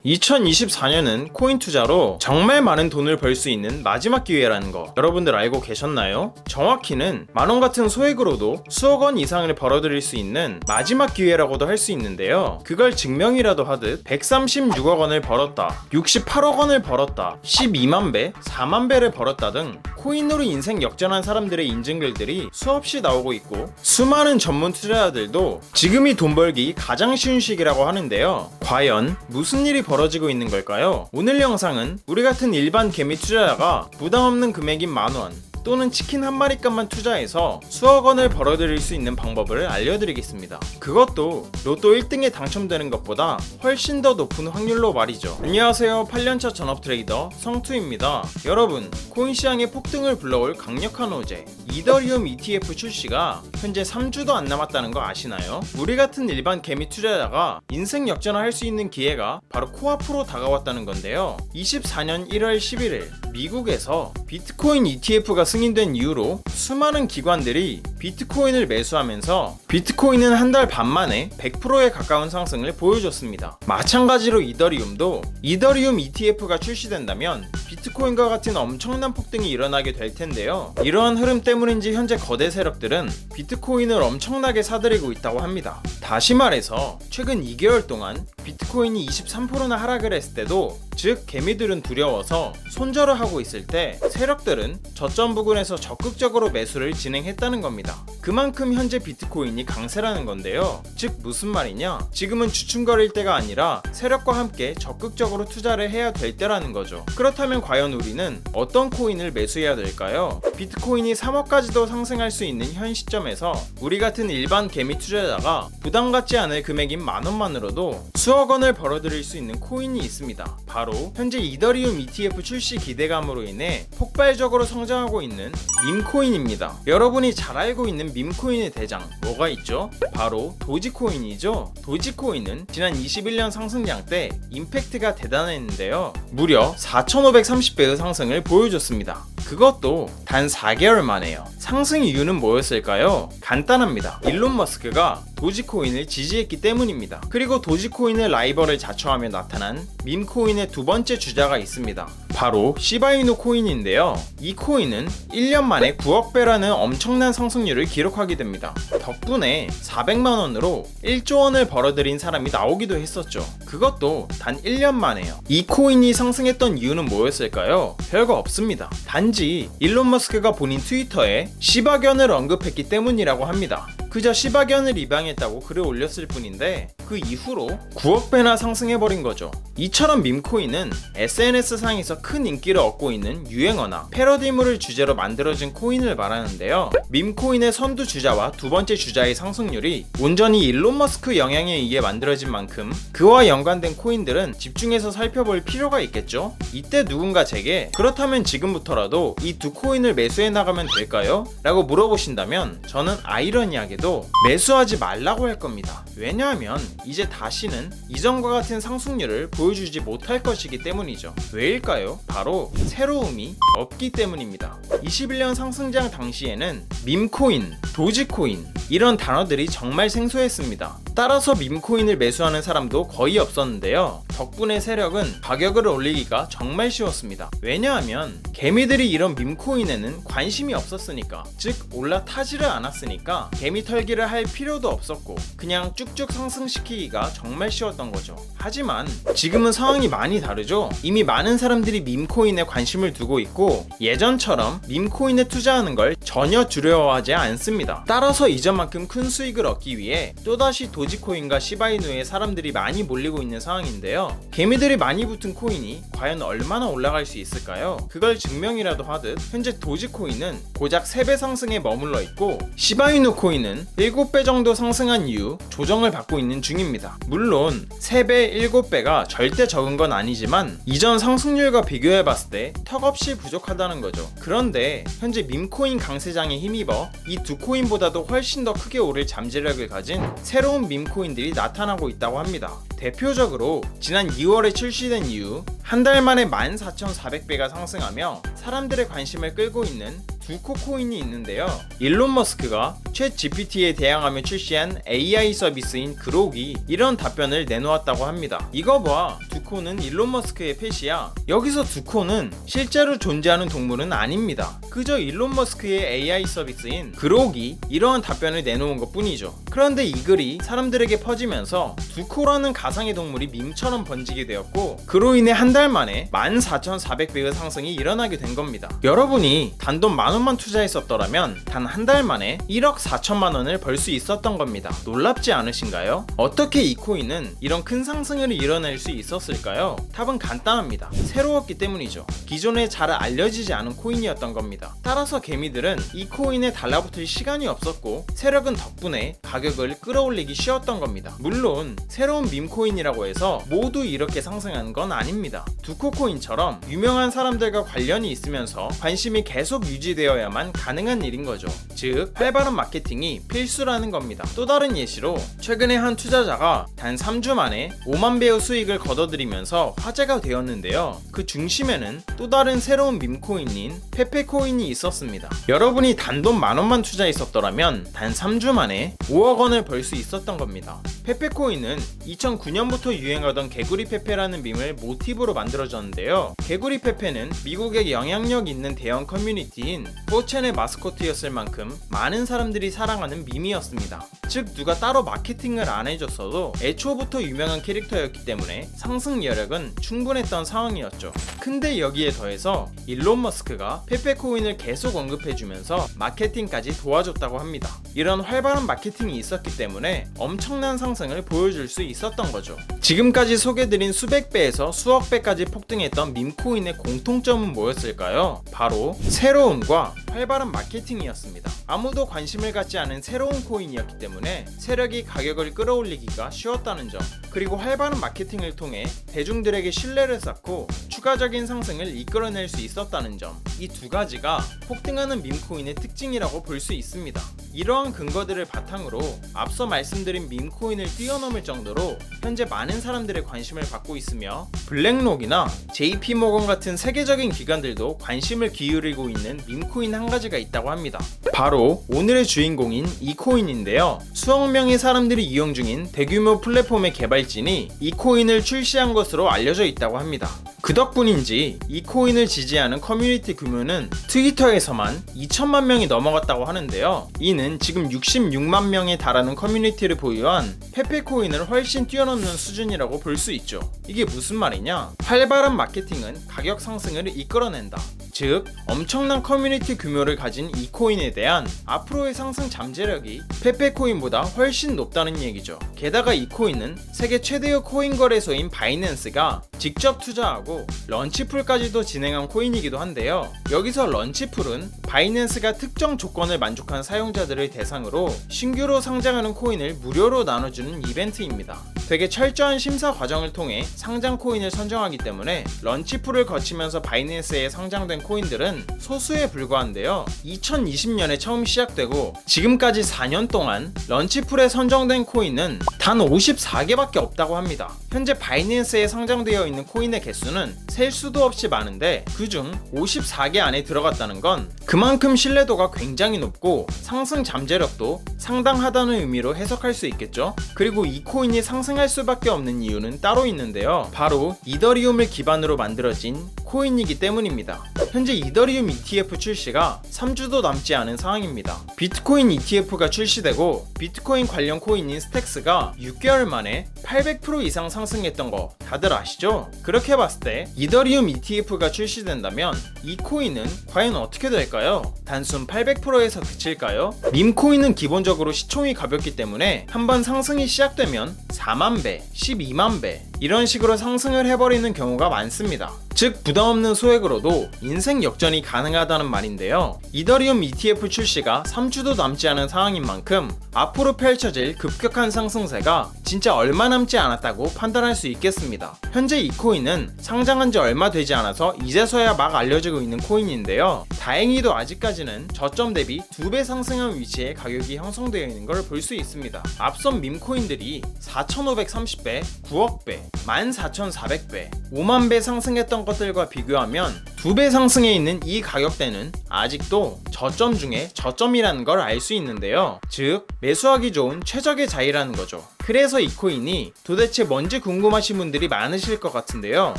2024년은 코인 투자로 정말 많은 돈을 벌 수 있는 마지막 기회라는 거 여러분들 알고 계셨나요? 정확히는 만원 같은 소액으로도 수억 원 이상을 벌어들일 수 있는 마지막 기회라고도 할 수 있는데요. 그걸 증명이라도 하듯 136억 원을 벌었다, 68억 원을 벌었다, 12만 배, 4만 배를 벌었다 등 코인으로 인생 역전한 사람들의 인증글들이 수없이 나오고 있고, 수많은 전문 투자자들도 지금이 돈 벌기 가장 쉬운 시기라고 하는데요. 과연 무슨 일이 벌어지고 있는 걸까요? 오늘 영상은 우리 같은 일반 개미 투자자가 부담 없는 금액인 만원 또는 치킨 한 마리값만 투자해서 수억 원을 벌어들일 수 있는 방법을 알려드리겠습니다. 그것도 로또 1등에 당첨되는 것보다 훨씬 더 높은 확률로 말이죠. 안녕하세요, 8년차 전업 트레이더 성투입니다. 여러분, 코인 시장의 폭등을 불러올 강력한 호재 이더리움 ETF 출시가 현재 3주도 안 남았다는 거 아시나요? 우리 같은 일반 개미 투자자가 인생 역전을 할 수 있는 기회가 바로 코앞으로 다가왔다는 건데요. 24년 1월 11일 미국에서 비트코인 ETF가 승인된 이후로 수많은 기관들이 비트코인을 매수하면서 비트코인은 한 달 반 만에 100%에 가까운 상승을 보여줬습니다. 마찬가지로 이더리움도 이더리움 ETF가 출시된다면 비트코인과 같은 엄청난 폭등이 일어나게 될 텐데요. 이러한 흐름 때문인지 현재 거대 세력들은 비트코인을 엄청나게 사들이고 있다고 합니다. 다시 말해서 최근 2개월 동안 비트코인이 23%나 하락을 했을 때도, 즉 개미들은 두려워서 손절을 하고 있을 때 세력들은 저점 부근에서 적극적으로 매수를 진행했다는 겁니다. 그만큼 현재 비트코인이 강세라는 건데요. 즉 무슨 말이냐? 지금은 주춤거릴 때가 아니라 세력과 함께 적극적으로 투자를 해야 될 때라는 거죠. 그렇다면 과연 우리는 어떤 코인을 매수해야 될까요? 비트코인이 3억까지도 상승할 수 있는 현 시점에서 우리 같은 일반 개미 투자자가 부담 갖지 않을 금액인 만원만으로도 수억 원을 벌어들일 수 있는 코인이 있습니다. 바로 현재 이더리움 ETF 출시 기대감으로 인해 폭발적으로 성장하고 있는 밈코인입니다. 여러분이 잘 알고 있는 밈코인의 대장 뭐가 있죠? 바로 도지코인이죠. 도지코인은 지난 21년 상승장 때 임팩트가 대단했는데요. 무려 4,530배의 상승을 보여줬습니다. 그것도 단 4개월 만에요. 상승 이유는 뭐였을까요? 간단합니다. 일론 머스크가 도지코인을 지지했기 때문입니다. 그리고 도지코인의 라이벌을 자처하며 나타난 밈코인의 두 번째 주자가 있습니다. 바로 시바이누 코인인데요. 이 코인은 1년 만에 9억 배라는 엄청난 상승률을 기록하게 됩니다. 덕분에 400만 원으로 1조 원을 벌어들인 사람이 나오기도 했었죠. 그것도 단 1년 만에요. 이 코인이 상승했던 이유는 뭐였을까요? 별거 없습니다. 단지 일론 머스크가 본인 트위터에 시바견을 언급했기 때문이라고 합니다. 그저 시바견을 입양했다고 글을 올렸을 뿐인데 그 이후로 9억 배나 상승해버린 거죠. 이처럼 밈코인은 SNS상에서 큰 인기를 얻고 있는 유행어나 패러디물을 주제로 만들어진 코인을 말하는데요. 밈코인의 선두 주자와 두 번째 주자의 상승률이 온전히 일론 머스크 영향에 의해 만들어진 만큼 그와 연관된 코인들은 집중해서 살펴볼 필요가 있겠죠? 이때 누군가 제게 그렇다면 지금부터라도 이 두 코인을 매수해 나가면 될까요? 라고 물어보신다면 저는 아이러니하게도 매수하지 말라고 할 겁니다. 왜냐하면 이제 다시는 이전과 같은 상승률을 보여주지 못할 것이기 때문이죠. 왜일까요? 바로 새로움이 없기 때문입니다. 21년 상승장 당시에는 밈코인, 도지코인 이런 단어들이 정말 생소했습니다. 따라서 밈코인을 매수하는 사람도 거의 없었는데요. 덕분에 세력은 가격을 올리기가 정말 쉬웠습니다. 왜냐하면 개미들이 이런 밈코인에는 관심이 없었으니까, 즉 올라타지를 않았으니까 개미 털기를 할 필요도 없었고 그냥 쭉쭉 상승시키기가 정말 쉬웠던 거죠. 하지만 지금은 상황이 많이 다르죠. 이미 많은 사람들이 밈코인에 관심을 두고 있고 예전처럼 밈코인에 투자하는 걸 전혀 두려워하지 않습니다. 따라서 이전만큼 큰 수익을 얻기 위해 또다시 도지코인과 시바이누에 사람들이 많이 몰리고 있는 상황인데요. 개미들이 많이 붙은 코인이 과연 얼마나 올라갈 수 있을까요? 그걸 증명이라도 하듯 현재 도지코인은 고작 3배 상승에 머물러 있고 시바이누 코인은 7배 정도 상승한 이후 조정을 받고 있는 중입니다. 물론 3배, 7배가 절대 적은 건 아니지만 이전 상승률과 비교해봤을 때 턱없이 부족하다는 거죠. 그런데 현재 밈코인 강세장에 힘입어 이 두 코인보다도 훨씬 더 크게 오를 잠재력을 가진 새로운 밈코인들이 나타나고 있다고 합니다. 대표적으로 지난 2월에 출시된 이후 한 달 만에 14,400배가 상승하며 사람들의 관심을 끌고 있는 두코 코인이 있는데요. 일론 머스크가 챗 GPT에 대항하며 출시한 AI 서비스인 그록이 이런 답변을 내놓았다고 합니다. 이거 봐, 두코는 일론 머스크의 펫이야. 여기서 두코는 실제로 존재하는 동물은 아닙니다. 그저 일론 머스크의 AI 서비스인 그록이 이러한 답변을 내놓은 것 뿐이죠. 그런데 이 글이 사람들에게 퍼지면서 두코라는 가상의 동물이 밈처럼 번지게 되었고, 그로 인해 한 달 만에 14,400배의 상승이 일어나게 된 겁니다. 여러분이 단돈 10,000원만 투자했었더라면 단 한 달 만에 1억 4천만 원을 벌 수 있었던 겁니다. 놀랍지 않으신가요? 어떻게 이 코인은 이런 큰 상승을 이뤄낼 수 있었을까요? 답은 간단합니다. 새로웠기 때문이죠. 기존에 잘 알려지지 않은 코인이었던 겁니다. 따라서 개미들은 이 코인에 달라붙을 시간이 없었고, 세력은 덕분에 가격을 끌어올리기 쉬웠던 겁니다. 물론 새로운 밈코인이라고 해서 모두 이렇게 상승하는 건 아닙니다. 두코코인처럼 유명한 사람들과 관련이 있으면서 관심이 계속 유지되어야만 가능한 일인 거죠. 즉, 활발한 마케팅이 필수라는 겁니다. 또 다른 예시로 최근에 한 투자자가 단 3주 만에 5만 배의 수익을 거둬들이면서 화제가 되었는데요. 그 중심에는 또 다른 새로운 밈코인인 페페코인이 있었습니다. 여러분이 단돈 10,000원만 투자했었더라면 단 3주 만에 5억 원을 벌 수 있었던 겁니다. 페페코인은 2009년부터 유행하던 개구리 페페라는 밈을 모티브로 만들어졌는데요. 개구리 페페는 미국의 영향력 있는 대형 커뮤니티인 4chan의 마스코트였을 만큼 많은 사람들이 사랑하는 밈이었습니다. 즉, 누가 따로 마케팅을 안 해줬어도 애초부터 유명한 캐릭터였기 때문에 상승 여력은 충분했던 상황이었죠. 근데 여기에 더해서 일론 머스크가 페페코인을 계속 언급해주면서 마케팅까지 도와줬다고 합니다. 이런 활발한 마케팅이 있었기 때문에 엄청난 상승을 보여줄 수 있었던 거죠. 지금까지 소개드린 수백 배에서 수억 배까지 폭등했던 밈코인의 공통점은 뭐였을까요? 바로 새로움과 활발한 마케팅이었습니다. 아무도 관심을 갖지 않은 새로운 코인이었기 때문에 세력이 가격을 끌어올리기가 쉬웠다는 점, 그리고 활발한 마케팅을 통해 대중들에게 신뢰를 쌓고 추가적인 상승을 이끌어낼 수 있었다는 점, 이 두 가지가 폭등하는 밈코인의 특징이라고 볼 수 있습니다. 이러한 근거들을 바탕으로 앞서 말씀드린 밈코인을 뛰어넘을 정도로 현재 많은 사람들의 관심을 받고 있으며, 블랙록이나 JP모건 같은 세계적인 기관들도 관심을 기울이고 있는 밈코인 한 가지가 있다고 합니다. 바로 오늘의 주인공인 이 코인인데요. 수억 명의 사람들이 이용 중인 대규모 플랫폼의 개발진이 이 코인을 출시한 것으로 알려져 있다고 합니다. 그 덕분인지 이 코인을 지지하는 커뮤니티 규모는 트위터에서만 2천만 명이 넘어갔다고 하는데요. 이는 지금 66만 명에 달하는 커뮤니티를 보유한 페페코인을 훨씬 뛰어넘는 수준이라고 볼 수 있죠. 이게 무슨 말이냐? 활발한 마케팅은 가격 상승을 이끌어낸다. 즉, 엄청난 커뮤니티 규모를 가진 이 코인에 대한 앞으로의 상승 잠재력이 페페코인보다 훨씬 높다는 얘기죠. 게다가 이 코인은 세계 최대의 코인 거래소인 바이낸스가 직접 투자하고 런치풀까지도 진행한 코인이기도 한데요. 여기서 런치풀은 바이낸스가 특정 조건을 만족한 사용자들을 대상으로 신규로 상장하는 코인을 무료로 나눠주는 이벤트입니다. 되게 철저한 심사 과정을 통해 상장 코인을 선정하기 때문에 런치풀을 거치면서 바이낸스에 상장된 코인들은 소수에 불과한데요. 2020년에 처음 시작되고 지금까지 4년 동안 런치풀에 선정된 코인은 단 54개밖에 없다고 합니다. 현재 바이낸스에 상장되어 있는 코인의 개수는 셀 수도 없이 많은데 그중 54개 안에 들어갔다는 건 그만큼 신뢰도가 굉장히 높고 상승 잠재력도 상당하다는 의미로 해석할 수 있겠죠. 그리고 이 코인이 상승할 수밖에 없는 이유는 따로 있는데요. 바로 이더리움을 기반으로 만들어진 코인이기 때문입니다. 현재 이더리움 ETF 출시가 3주도 남지 않은 상황입니다. 비트코인 ETF가 출시되고 비트코인 관련 코인인 스택스가 6개월 만에 800% 이상 상승했던 거 다들 아시죠? 그렇게 봤을 때 이더리움 ETF가 출시된다면 이 코인은 과연 어떻게 될까요? 단순 800%에서 그칠까요? 밈코인은 기본적으로 시총이 가볍기 때문에 한번 상승이 시작되면 4만배, 12만배 이런 식으로 상승을 해버리는 경우가 많습니다. 즉, 부담없는 소액으로도 인생 역전이 가능하다는 말인데요. 이더리움 ETF 출시가 3주도 남지 않은 상황인 만큼 앞으로 펼쳐질 급격한 상승세가 진짜 얼마 남지 않았다고 판단할 수 있겠습니다. 현재 이 코인은 상장한 지 얼마 되지 않아서 이제서야 막 알려지고 있는 코인인데요. 다행히도 아직까지는 저점 대비 2배 상승한 위치에 가격이 형성되어 있는 걸 볼 수 있습니다. 앞선 밈코인들이 4,530배, 9억배, 14,400배, 5만배 상승했던 것들과 비교하면 2배 상승해 있는 이 가격대는 아직도 저점 중에 저점이라는 걸 알 수 있는데요. 즉 매수하기 좋은 최적의 자리라는 거죠. 그래서 이 코인이 도대체 뭔지 궁금하신 분들이 많으실 것 같은데요.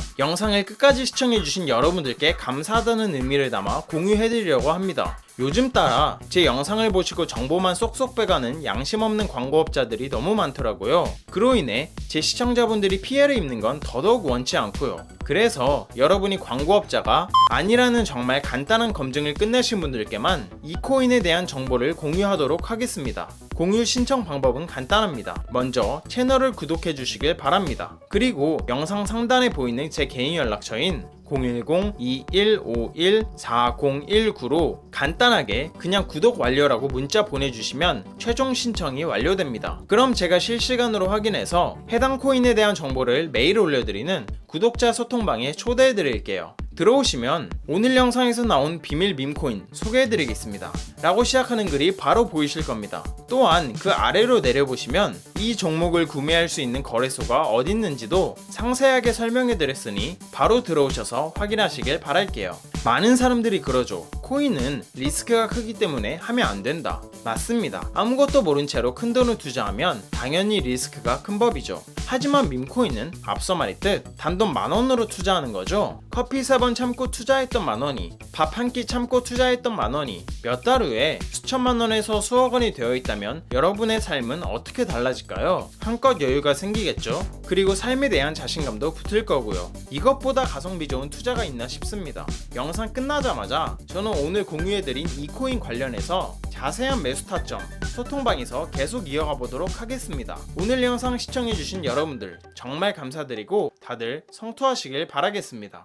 영상을 끝까지 시청해주신 여러분들께 감사하다는 의미를 담아 공유해드리려고 합니다. 요즘 따라 제 영상을 보시고 정보만 쏙쏙 빼가는 양심 없는 광고업자들이 너무 많더라고요. 그로 인해 제 시청자분들이 피해를 입는 건 더더욱 원치 않고요. 그래서 여러분이 광고업자가 아니라는 정말 간단한 검증을 끝내신 분들께만 이 코인에 대한 정보를 공유하도록 하겠습니다. 공유 신청 방법은 간단합니다. 먼저 채널을 구독해 주시길 바랍니다. 그리고 영상 상단에 보이는 제 개인 연락처인 010-2151-4019로 간단하게 그냥 구독 완료라고 문자 보내주시면 최종 신청이 완료됩니다. 그럼 제가 실시간으로 확인해서 해당 코인에 대한 정보를 매일 올려드리는 구독자 소통방에 초대해드릴게요. 들어오시면 오늘 영상에서 나온 비밀 밈코인 소개해드리겠습니다 라고 시작하는 글이 바로 보이실 겁니다. 또한 그 아래로 내려보시면 이 종목을 구매할 수 있는 거래소가 어딨는지도 상세하게 설명해드렸으니 바로 들어오셔서 확인하시길 바랄게요. 많은 사람들이 그러죠. 코인은 리스크가 크기 때문에 하면 안 된다. 맞습니다. 아무것도 모른 채로 큰 돈을 투자하면 당연히 리스크가 큰 법이죠. 하지만 밈코인은 앞서 말했듯 단돈 10,000원으로 투자하는 거죠. 커피 3번 참고 투자했던 10,000원이 밥 한 끼 참고 투자했던 10,000원이 몇 달 후에 수천만 원에서 수억 원이 되어 있다면 여러분의 삶은 어떻게 달라질까요? 한껏 여유가 생기겠죠. 그리고 삶에 대한 자신감도 붙을 거고요. 이것보다 가성비 좋은 투자가 있나 싶습니다. 영상 끝나자마자 저는 오늘 공유해드린 이 코인 관련해서 자세한 매수 타점 소통방에서 계속 이어가 보도록 하겠습니다. 오늘 영상 시청해주신 여러분들 정말 감사드리고 다들 성투하시길 바라겠습니다.